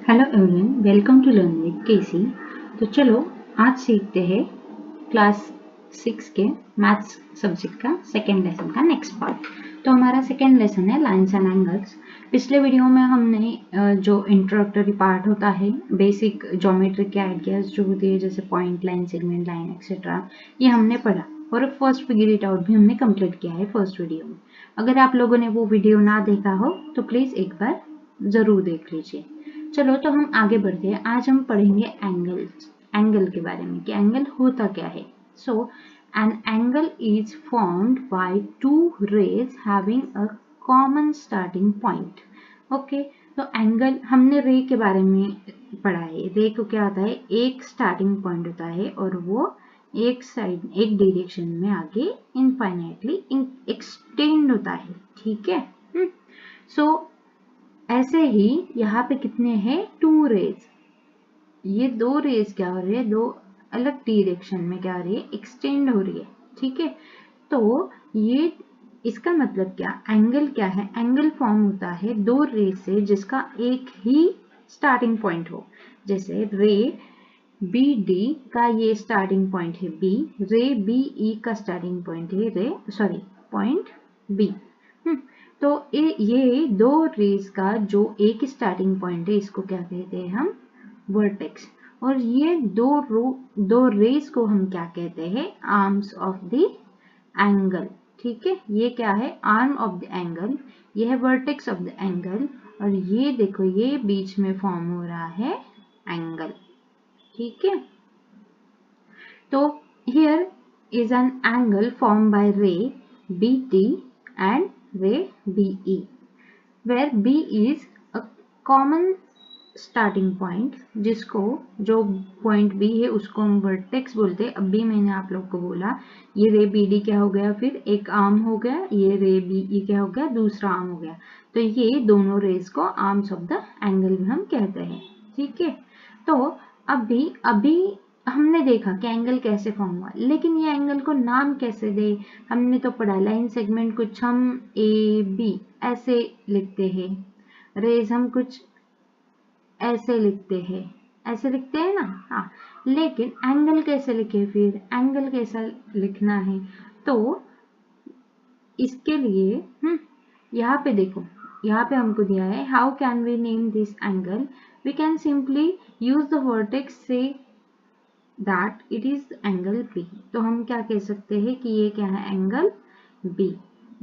Hello everyone, welcome to learn with KC. तो चलो आज सीखते हैं क्लास 6 के मैथ्स सब्जेक्ट का सेकेंड लेसन का नेक्स्ट पार्ट। तो हमारा सेकेंड लेसन है लाइन्स एंड एंगल्स। पिछले वीडियो में हमने जो इंट्रोडक्टरी पार्ट होता है, बेसिक ज्योमेट्री के आइडियाज जो होती है जैसे point line, segment line etcetera, ये हमने पढ़ा और फर्स्ट फिगर इट आउट भी हमने कंप्लीट किया है फर्स्ट वीडियो में। अगर आप लोगों ने वो वीडियो ना देखा हो तो प्लीज़ एक बार ज़रूर देख लीजिए। चलो तो हम आगे बढ़ते हैं। आज हम पढ़ेंगे एंगल के बारे में कि एंगल होता क्या है। So an angle is formed by two rays having a common starting point. Okay, तो एंगल हमने रे के बारे में पढ़ा है। रे को क्या होता है, एक स्टार्टिंग पॉइंट होता है और वो एक साइड एक डायरेक्शन में आगे इनफाइनाइटली एक्सटेंड होता है। ठीक है। सो ऐसे ही यहाँ पे कितने हैं, टू रेज। ये दो रेज क्या हो रही है, दो अलग डायरेक्शन में क्या हो रही है, एक्सटेंड हो रही है। ठीक है, तो ये इसका मतलब क्या, एंगल क्या है, एंगल फॉर्म होता है दो रेज से जिसका एक ही स्टार्टिंग पॉइंट हो। जैसे रे बी डी का ये स्टार्टिंग पॉइंट है बी, रे बी ई का स्टार्टिंग पॉइंट है पॉइंट बी। तो ये दो रेज का जो एक स्टार्टिंग पॉइंट है इसको क्या कहते हैं हम, वर्टेक्स। और ये दो रेज को हम क्या कहते हैं, आर्म्स ऑफ द एंगल। ठीक है, ये क्या है, आर्म ऑफ द एंगल, ये है वर्टेक्स ऑफ द एंगल। और ये देखो ये बीच में फॉर्म हो रहा है एंगल। ठीक है, तो here is an angle formed by ray BT and ray BE, where B is a common starting point, जिसको जो पॉइंट B है उसको हम वर्टेक्स बोलते हैं। अभी मैंने आप लोग को बोला ये रे BD क्या हो गया, फिर एक आर्म हो गया, ये रे BE क्या हो गया, दूसरा आर्म हो गया। तो ये दोनों रेज को आर्म्स ऑफ द एंगल में हम कहते हैं। ठीक है, तो अभी हमने देखा कि एंगल कैसे फॉर्म हुआ, लेकिन ये एंगल को नाम कैसे दे। हमने तो पढ़ा लाइन सेगमेंट कुछ हम ए बी ऐसे लिखते हैं, रेज हम कुछ ऐसे लिखते हैं ना। हाँ, लेकिन एंगल कैसे लिखे, फिर एंगल कैसा लिखना है, तो इसके लिए यहाँ पे देखो, यहाँ पे हमको दिया है how can we name this angle. We can simply use the vertex से that it is angle B. तो हम क्या कह सकते हैं कि ये क्या है, एंगल बी।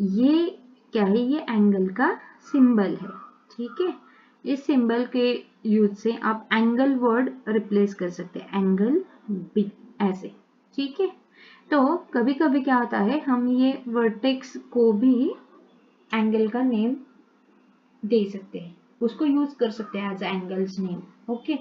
ये क्या है, ये एंगल का सिंबल है। ठीक है, इस सिंबल के यूज से आप एंगल वर्ड रिप्लेस कर सकते हैं, एंगल बी ऐसे। ठीक है, तो कभी कभी क्या होता है, हम ये वर्टेक्स को भी एंगल का नेम दे सकते हैं, उसको यूज कर सकते हैं एज एंगल्स नेम। ओके,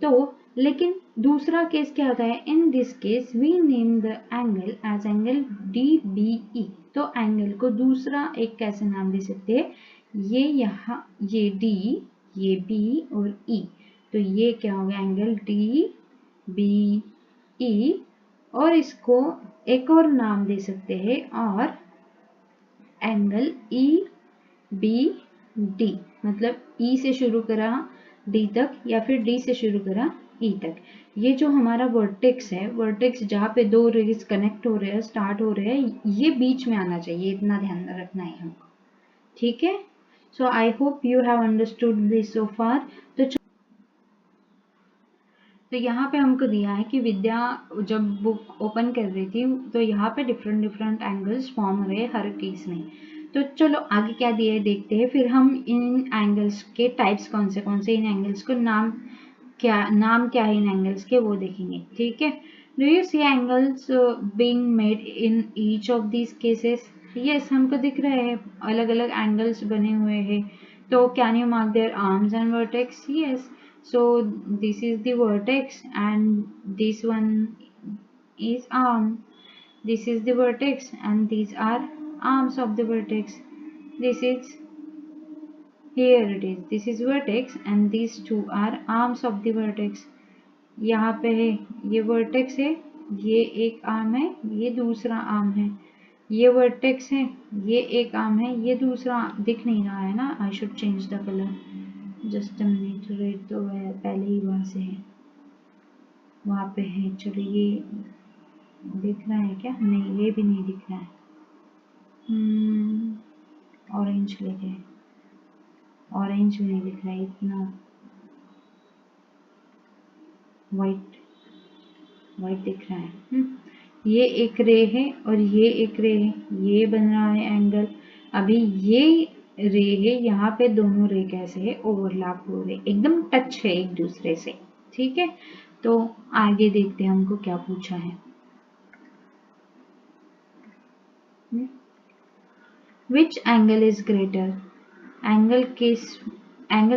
तो लेकिन दूसरा केस क्या होता है, in this case we name the angle as angle D B E. तो एंगल को दूसरा एक कैसे नाम दे सकते हैं, ये यहाँ ये डी, ये बी और ई, तो ये क्या हो गया, एंगल डी बी ई। और इसको एक और नाम दे सकते हैं, और एंगल ई बी डी, मतलब ई से शुरू करा डी तक या फिर डी से शुरू करा ई तक। ये जो हमारा वर्टेक्स है, वर्टेक्स जहाँ पे दो रेज कनेक्ट हो रहे हैं, स्टार्ट हो रहे हैं, ये बीच में आना चाहिए, इतना ध्यान रखना है हमको। ठीक है, so I hope you have understood this so far. तो यहाँ पे हमको दिया है कि विद्या जब बुक ओपन कर रही थी तो यहाँ पे डिफरेंट डिफरेंट एंगल्स फॉर्म हो रहे हैं हर केस में। तो चलो आगे क्या दिया है देखते हैं, फिर हम इन एंगल्स के टाइप्स कौन से इन एंगल्स को नाम क्या है इन एंगल्स के, वो देखेंगे। ठीक है, do you see angles being made in each of these cases. Yes, हमको दिख रहे हैं अलग अलग एंगल्स बने हुए हैं। तो can you mark there arms and vertex. Yes, so this is the vertex and this one is arm, this is the vertex and these are arms of the vertex, this is, here it is, this is vertex and these two are arms of the vertex। यहाँ पे है ये vertex है, ये एक arm है, ये दूसरा आर्म है, ये वर्टेक्स है, ये एक आर्म है, ये दूसरा दिख नहीं रहा है ना, I should change the colour, just minute, red तो पहले ही वहाँ से है, वहाँ पे है। चलो ये दिख रहा है क्या? नहीं, ये भी नहीं दिख रहा है। ऑरेंज लेके, ऑरेंज भी नहीं दिख रहा है, इतना वाइट वाइट दिख रहा है। ये एक रे है और ये एक रे है, ये बन रहा है एंगल। अभी ये रे है, यहाँ पे दोनों रे कैसे है, ओवरलैप हो रहे, एकदम टच है एक दूसरे से। ठीक है, तो आगे देखते हैं हमको क्या पूछा है। Which angle is greater, angle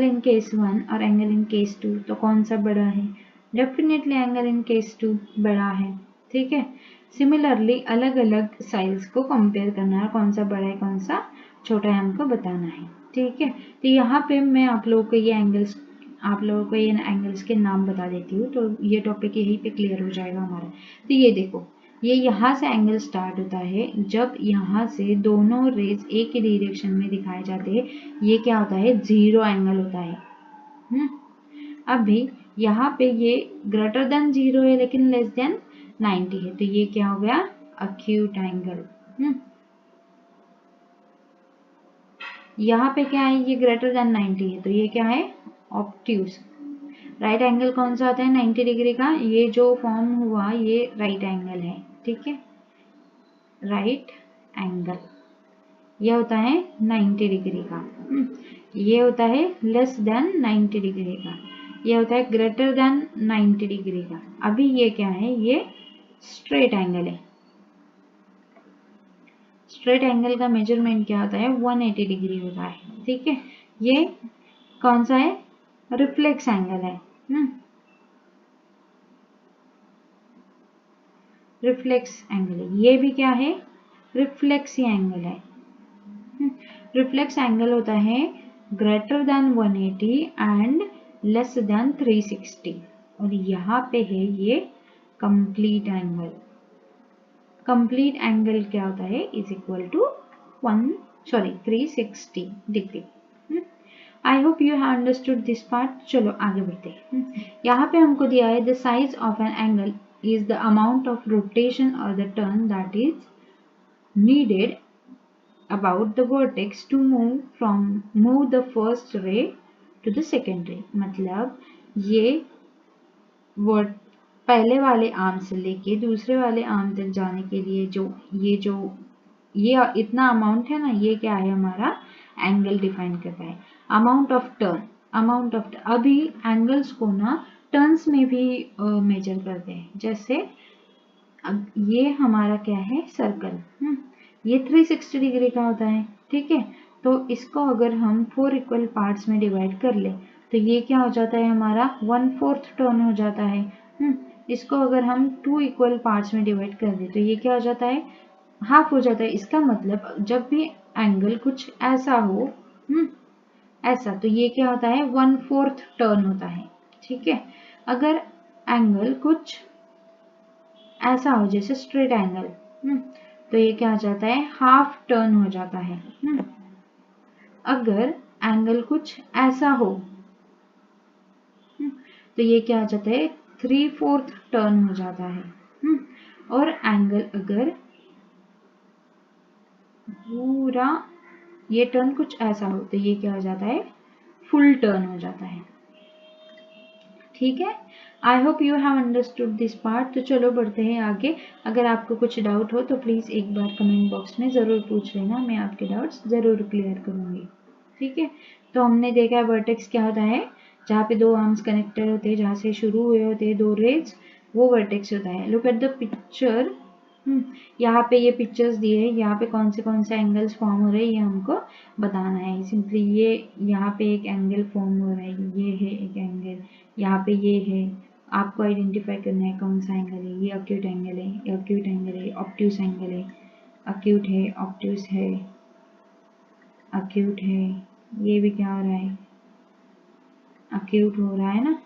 in case 1 और एंगल इन केस 2, तो कौन सा बड़ा है? डेफिनेटली एंगल इन केस 2 बड़ा है। ठीक है, सिमिलरली अलग अलग साइज को कंपेयर करना है, कौन सा बड़ा है कौन सा छोटा है हमको बताना है। ठीक है, तो यहाँ पे मैं आप लोगों को ये एंगल्स के नाम बता देती हूँ, तो ये टॉपिक यहीं पे क्लियर हो जाएगा हमारा। तो ये देखो, ये यहाँ से एंगल स्टार्ट होता है, जब यहाँ से दोनों रेज एक ही डायरेक्शन में दिखाए जाते हैं, ये क्या होता है? 0 एंगल होता है। अभी यहाँ पे ये ग्रेटर देन 0 है लेकिन लेस देन 90 है, तो ये क्या हो गया? Acute angle. यहाँ पे क्या है? ये ग्रेटर देन 90 है, तो ये क्या है? ऑब्ट्यूज। राइट एंगल कौन सा होता है 90 डिग्री का? ये जो फॉर्म हुआ ये राइट एंगल है। ठीक है, राइट एंगल ये होता है 90 डिग्री का। ये होता है लेस देन 90 डिग्री का, ये होता है ग्रेटर देन 90 डिग्री का। अभी ये क्या है? ये स्ट्रेट एंगल है। स्ट्रेट एंगल का मेजरमेंट क्या होता है? 180 डिग्री होता है। ठीक है, ये कौन सा है? रिफ्लेक्स एंगल है। रिफ्लेक्स एंगल है। ये भी क्या है? रिफ्लेक्स एंगल है। रिफ्लेक्स एंगल होता है greater than 180 and less than 360, और यहाँ पे है ये कंप्लीट एंगल। कंप्लीट एंगल क्या होता है? Is equal to 360 degree. I hope you have understood this part. चलो आगे बढ़ते हैं। यहाँ पे हमको दिया है the size of an angle is the amount of rotation or the turn that is needed about the vertex to move the first ray to the second ray। मतलब ये वर्ड पहले वाले आर्म से लेके दूसरे वाले आर्म तक जाने के लिए ये इतना अमाउंट है ना, ये क्या है? हमारा एंगल डिफाइन करता है। अमाउंट ऑफ टर्न, अभी एंगल्स को ना टर्न्स में भी मेजर करते हैं। जैसे अब ये हमारा क्या है? सर्कल। ये 360 डिग्री का होता है। ठीक है, तो इसको अगर हम 4 इक्वल पार्ट्स में डिवाइड कर ले तो ये क्या हो जाता है? हमारा 1/4 टर्न हो जाता है। इसको अगर हम 2 इक्वल पार्ट्स में डिवाइड कर दे तो ये क्या हो जाता है? हाफ हो जाता है। इसका मतलब जब भी एंगल कुछ ऐसा हो, ऐसा, तो ये क्या होता है? 1/4 टर्न होता है। ठीक है, अगर एंगल कुछ ऐसा हो जैसे स्ट्रेट एंगल, तो ये क्या हो जाता है? हाफ टर्न हो जाता है। अगर एंगल कुछ ऐसा हो तो ये क्या हो जाता है? 3/4 टर्न हो जाता है। और एंगल अगर पूरा ये टर्न कुछ ऐसा हो तो ये क्या हो जाता है? फुल टर्न हो जाता है। ठीक है, आई hope you have understood this part. तो चलो बढ़ते हैं आगे। अगर आपको कुछ डाउट हो तो प्लीज़ एक बार कमेंट बॉक्स में ज़रूर पूछ लेना, मैं आपके डाउट्स ज़रूर क्लियर करूँगी। ठीक है, तो हमने देखा है वर्टेक्स क्या होता है? जहाँ पे 2 आर्म्स कनेक्टेड होते हैं, जहाँ से शुरू हुए होते हैं 2 रेज, वो वर्टेक्स होता है। Look at the picture. यहाँ पे ये पिक्चर्स दिए हैं, यहाँ पे कौन से एंगल्स फॉर्म हो रहे हैं ये हमको बताना है। सिंपली ये यहाँ पे एक एंगल फॉर्म हो रहा है, ये है एक एंगल, यहाँ पे ये है। आपको आइडेंटिफाई करना है कौन सा एंगल है। ये अक्यूट एंगल है, ये अक्यूट एंगल है, ऑब्ट्यूस एंगल है, अक्यूट है, ऑब्ट्यूस है, अक्यूट है। ये भी क्या हो रहा है? अक्यूट हो रहा है ना।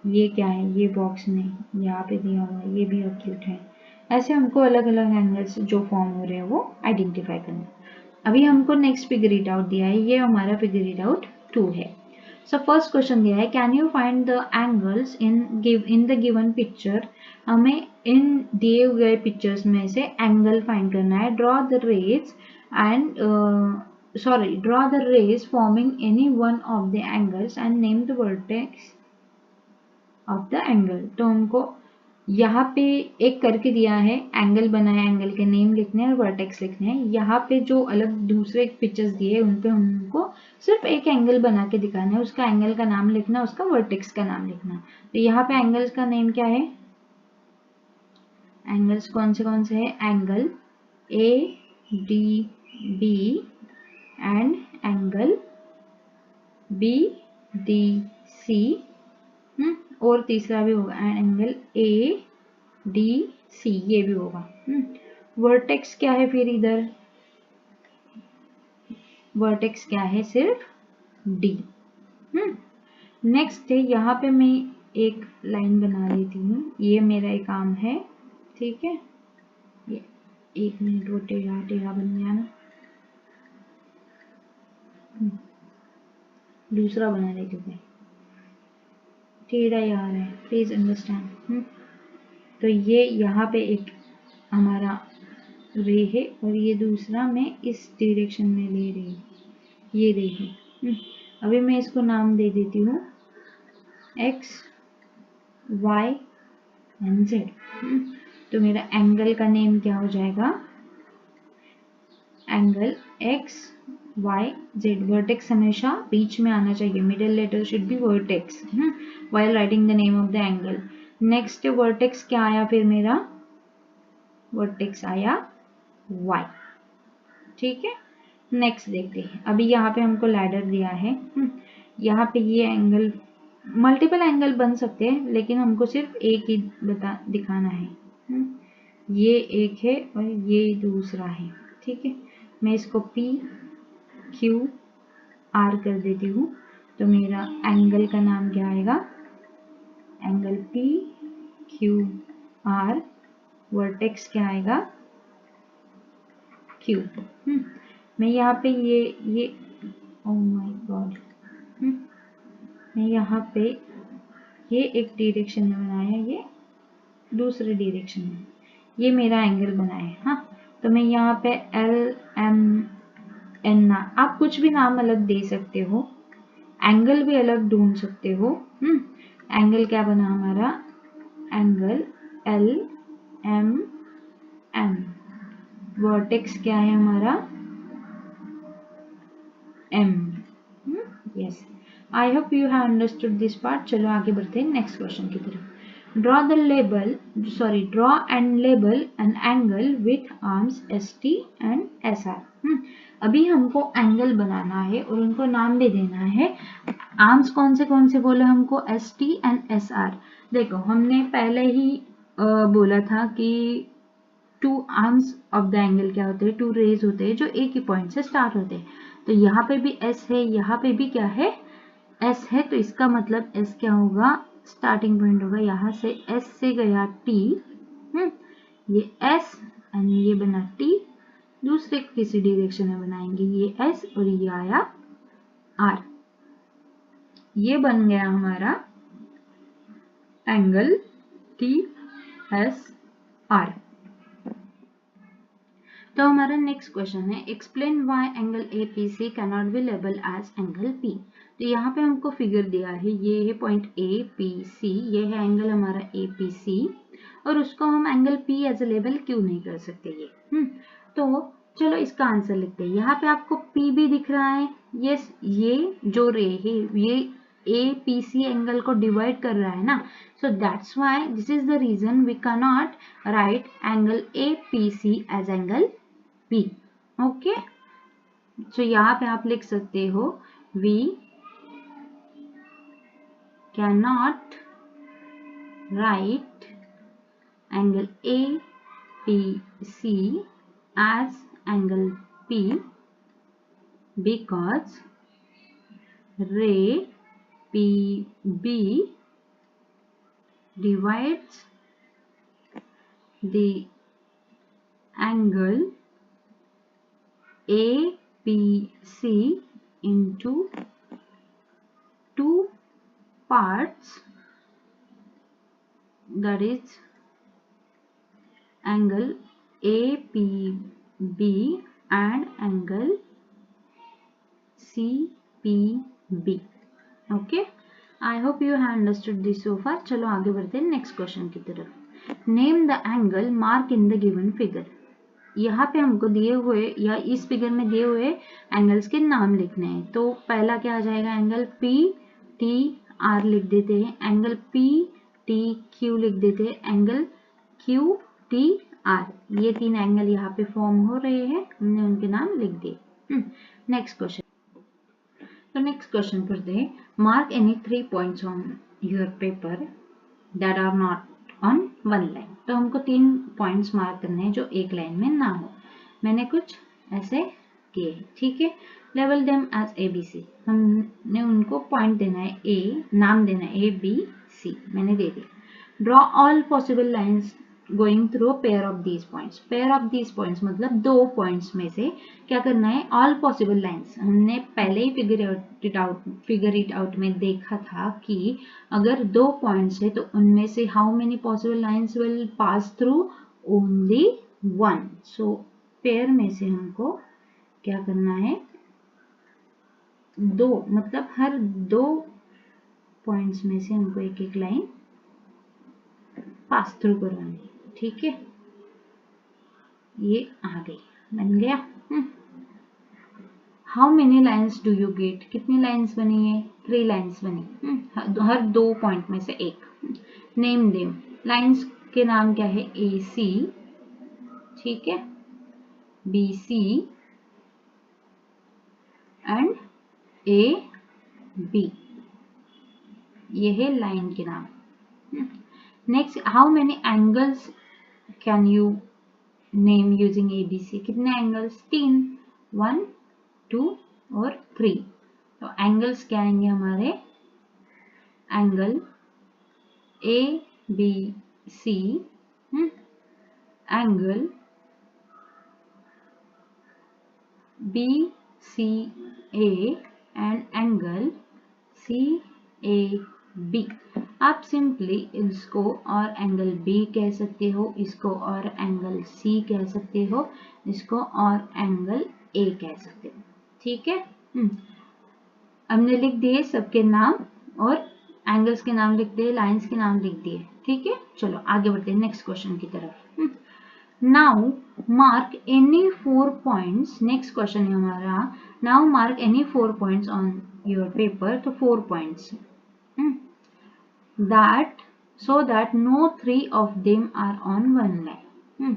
ये क्या है? ये बॉक्स में यहाँ पे दिया हुआ है, ये भी अक्यूट है। ऐसे हमको अलग अलग एंगल्स जो फॉर्म हो रहे हैं वो आइडेंटिफाई करना। अभी हमको नेक्स्ट फिगर इट आउट दिया है, ये हमारा फिगर इट आउट 2 है। सो फर्स्ट क्वेश्चन दिया है can you find the angles in the given picture. हमें इन दिए गए पिक्चर्स में से एंगल फाइंड करना है। Draw the rays and draw the rays forming any one of the angles and name the vertex of the angle। तो हमको यहाँ पे एक करके दिया है, एंगल बना है, एंगल के नेम लिखने हैं और वर्टेक्स लिखने हैं। यहाँ पे जो अलग दूसरे पिक्चर्स दिए हैं उन पे हमको सिर्फ एक एंगल बना के दिखाना है, उसका एंगल का नाम लिखना, उसका वर्टेक्स का नाम लिखना। तो यहाँ पे एंगल्स का नेम क्या है, एंगल्स कौन से है, angle A D B and angle B D C, और तीसरा भी होगा एंगल ए डी सी, ये भी होगा। वर्टेक्स क्या है फिर, इधर वर्टेक्स क्या है, सिर्फ डी। नेक्स्ट है, यहाँ पे मैं एक लाइन बना लेती हूँ, ये मेरा एक आर्म है, ठीक है, ये 1 मिनट वो टेढ़ा टेढ़ा बन गया ना, दूसरा बना लेती हूँ, टेढ़ा ही आ रहा है, प्लीज अंडरस्टैंड। तो ये यहाँ पे एक हमारा रे है और ये दूसरा मैं इस डायरेक्शन में ले रही हूँ, ये रे है। अभी मैं इसको नाम दे देती हूँ x y एंड z। तो मेरा एंगल का नेम क्या हो जाएगा, angle x y z। Vertex हमेशा बीच में आना चाहिए, middle letter should be vertex while writing the name of the angle. Next vertex क्या आया फिर मेरा, वर्टेक्स आया y, ठीक है। नेक्स्ट देखते हैं, अभी यहाँ पे हमको लैडर दिया है, यहाँ पे ये एंगल, मल्टीपल एंगल बन सकते हैं लेकिन हमको सिर्फ एक ही दिखाना है। ये एक है और ये दूसरा है, ठीक है। मैं इसको P Q R कर देती हूँ, तो मेरा एंगल का नाम क्या आएगा, angle P Q R, vertex क्या आएगा Q। मैं यहाँ पे ये ओह माय गॉड, मैं यहाँ पे ये एक डायरेक्शन में बनाया, ये दूसरे डायरेक्शन में, ये मेरा एंगल बना है। हाँ, तो मैं यहाँ पे L M N, आप कुछ भी नाम अलग दे सकते हो, एंगल भी अलग ढूंढ सकते हो। एंगल क्या बना हमारा, angle L M N, vertex क्या है हमारा M। Yes, I hope you have understood this part. चलो आगे बढ़ते हैं नेक्स्ट क्वेश्चन की तरफ। Draw and label an angle with arms ST and SR। अभी हमको एंगल बनाना है और उनको नाम भी देना है। आर्म्स कौन से बोले हमको, ST एंड SR। देखो हमने पहले ही बोला था कि 2 आर्म्स ऑफ द एंगल क्या होते हैं, 2 रेज होते हैं जो एक ही पॉइंट से स्टार्ट होते हैं। तो यहाँ पे भी S है, यहाँ पे भी क्या है, S है, तो इसका मतलब S क्या होगा, स्टार्टिंग पॉइंट होगा यहाँ से, S से गया T, ये S एंड ये बना T, दूसरे किसी डायरेक्शन में बनाएंगे, ये S और ये आया R, ये बन गया हमारा एंगल TSR। तो हमारा नेक्स्ट क्वेश्चन है, explain why angle APC can not be label as angle P। तो यहाँ पे हमको फिगर दिया है, ये है पॉइंट APC, ये है एंगल हमारा APC, और उसको हम angle P as a label क्यों नहीं कर सकते ये। तो चलो इसका आंसर लिखते हैं। यहाँ पे आपको P भी दिख रहा है, यस, ये जो रे है ये APC एंगल को डिवाइड कर रहा है ना, so that's why this is the reason we cannot write angle APC as angle P। okay, so यहाँ पे आप लिख सकते हो we cannot write angle APC as angle P because ray PB divides the angle ABC into two parts, that is angle APB and angle CPB. Okay, I hope you have understood this so far. चलो आगे बढ़ते हैं next question की तरफ. Name the angle mark in the given figure. यहाँ पे हमको दिए हुए या इस फिगर में दिए हुए एंगल्स के नाम लिखने हैं. तो पहला क्या आ जाएगा, एंगल PTR लिख देते हैं, एंगल PTQ लिख देते हैं, एंगल QTR. ये तीन एंगल यहाँ पे फॉर्म हो रहे हैं, हमने उनके नाम लिख दिए. Next question. तो नेक्स्ट क्वेश्चन पढ़ते हैं. Mark any 3 points on your paper that are not on one line. तो हमको 3 पॉइंट्स मार्क करने हैं जो एक लाइन में ना हो. मैंने कुछ ऐसे किए, ठीक है. लेवल देम एज ABC. हमने उनको पॉइंट देना है, A नाम देना है ABC, मैंने दे दिया. Draw all possible lines going through pair of these points. Pair of these points मतलब 2 पॉइंट्स में से क्या करना है, ऑल पॉसिबल लाइन्स. हमने पहले ही फिगर इट आउट में देखा था कि अगर 2 पॉइंट्स है तो उनमें से how many possible lines will pass through, only 1. So pair में से हमको क्या करना है, 2 मतलब हर 2 पॉइंट्स में से हमको एक एक लाइन पास थ्रू करवानी है, ठीक है. ये आ गई, बन गया. How many lines do you get. कितनी लाइन्स बनी है, 3 लाइन्स बनी, हर 2 पॉइंट में से एक. Name them. लाइन्स के नाम क्या है, AC, ठीक है, BC एंड AB. ये है लाइन के नाम. Next, how many angles can you name using ABC. कितने एंगल्स, 3, 1, 2 और 3. तो एंगल्स क्या आएंगे हमारे, angle ABC, angle BCA and angle CAB. आप सिंपली इसको और एंगल B कह सकते हो, इसको और एंगल C कह सकते हो, इसको और एंगल A कह सकते हो, ठीक है. हमने लिख दिए सबके नाम और एंगल्स के नाम लिख दिए, लाइंस के नाम लिख दिए, ठीक है. चलो आगे बढ़ते हैं नेक्स्ट क्वेश्चन की तरफ. Now mark any 4 points. Next question है हमारा, now mark any 4 points on your paper. तो 4 points that so that no 3 of them are on one line.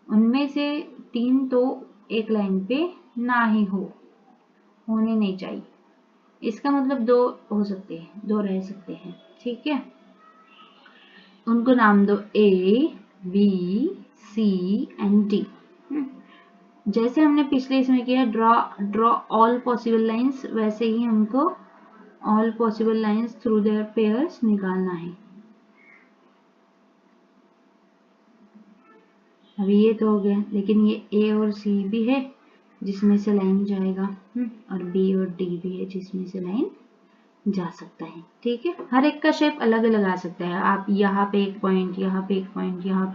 उनमें से 3 तो एक लाइन पे ना ही होने नहीं चाहिए. इसका मतलब 2 हो सकते हैं, 2 रह सकते हैं, ठीक है. उनको नाम दो A, B, C and D. जैसे हमने पिछले इसमें किया ड्रॉ ऑल पॉसिबल लाइंस, वैसे ही हमको all possible lines through their pairs निकालना है. अभी ये तो हो गया, लेकिन ये A और C भी है जिसमें से लाइन जाएगा, और B और D भी है जिसमें से लाइन जा सकता है, ठीक है. हर एक का शेप अलग अलग आ सकता है. आप यहाँ पे एक पॉइंट, यहाँ पे एक पॉइंट, यहाँ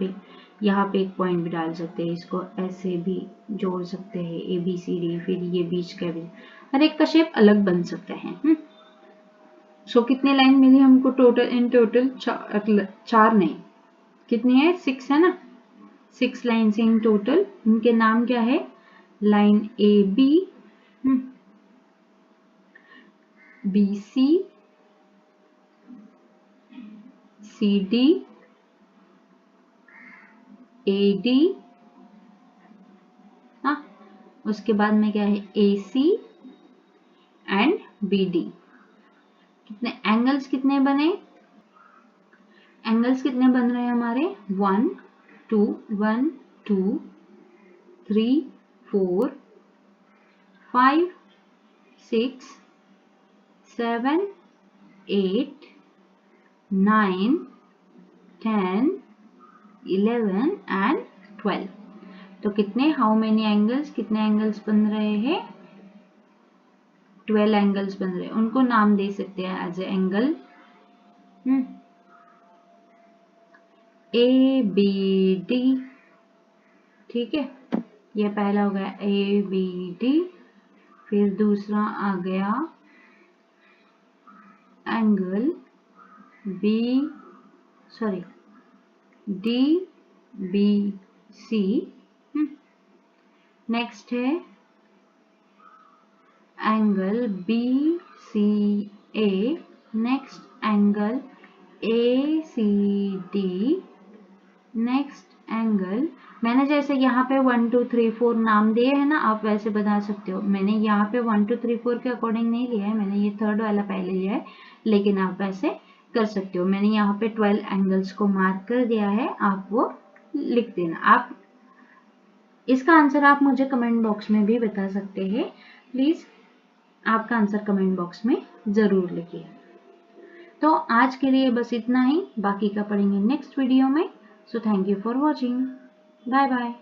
पे एक पॉइंट भी डाल सकते हैं. इसको ऐसे भी जोड़ सकते हैं, ABCD, फिर ये बीच का भी. हर एक का शेप अलग बन सकता है. सो कितने लाइन मिली हमको टोटल, इन टोटल 4 नहीं, कितनी है, 6 है ना. 6 लाइन्स इन टोटल. इनके नाम क्या है, line AB, BC, CD, AD, हाँ, उसके बाद में क्या है, AC एंड BD. कितने एंगल्स कितने बने, एंगल्स कितने बन रहे हैं हमारे, 1 2 1 2 3 4 5 6 7 8 9 10 11 and 12. तो कितने, हाउ मेनी एंगल्स, कितने एंगल्स बन रहे हैं, 12 एंगल्स बन रहे हैं। उनको नाम दे सकते हैं as A angle, A B D, ठीक है, ये पहला हो गया ए बी डी। फिर दूसरा आ गया angle B, sorry D B C. Next है angle B C A, next angle A C D, next angle, मैंने जैसे यहाँ पे 1 2 3 4 नाम दिए हैं ना, आप वैसे बता सकते हो। मैंने यहाँ पे 1 2 3 4 के अकॉर्डिंग नहीं लिया है, मैंने ये थर्ड वाला पहले लिया है, लेकिन आप वैसे कर सकते हो। मैंने यहाँ पे 12 एंगल्स को मार्क कर दिया है, आप वो लिख देना। आप इसका आंसर आप मुझे कमेंट बॉक्स में भी बता सकते हैं। प्लीज आपका आंसर कमेंट बॉक्स में जरूर लिखिए। तो आज के लिए बस इतना ही, बाकी का पढ़ेंगे नेक्स्ट वीडियो में। So thank you for watching. Bye bye.